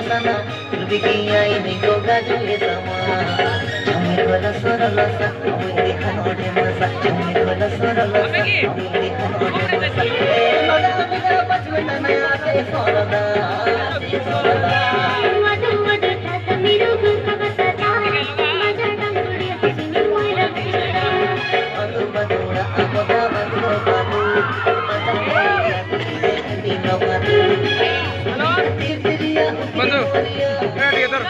sana Rubikiya ini ko gajuye sama Jami kola sorolosa Awindi kanode masa Jami kola sorolosa Awindi kanode masa Noda amiga pachwena na ase sorada Ase sorada Madu madu tata mirugu kabasata Maja tanguri sini moira bishara Madu madura amoda madu madu Mata moya dino madu बंधु बैठ इधर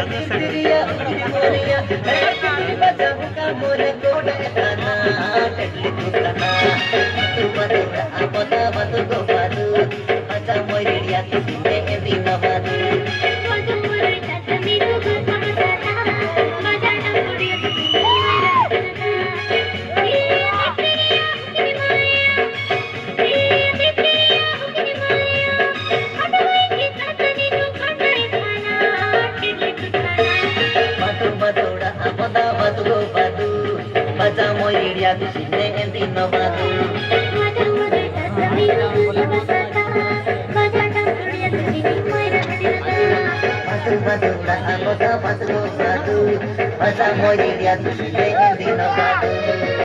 Tirtiria Moria Tirtiria bajau ka more koda etana Tetli kutana Matu madura amoda madu gopadu Maja moya kisine dino madu Madu madu tata mirugu kabasata Maja tanguri sini moira Matu madura amoda madu gopadu Maja moya kisine dino madu Madu madu tata mirugu kabasata Maja tanguri sini moira Matu madura amoda madu gopadu Maja moya kisine dino madu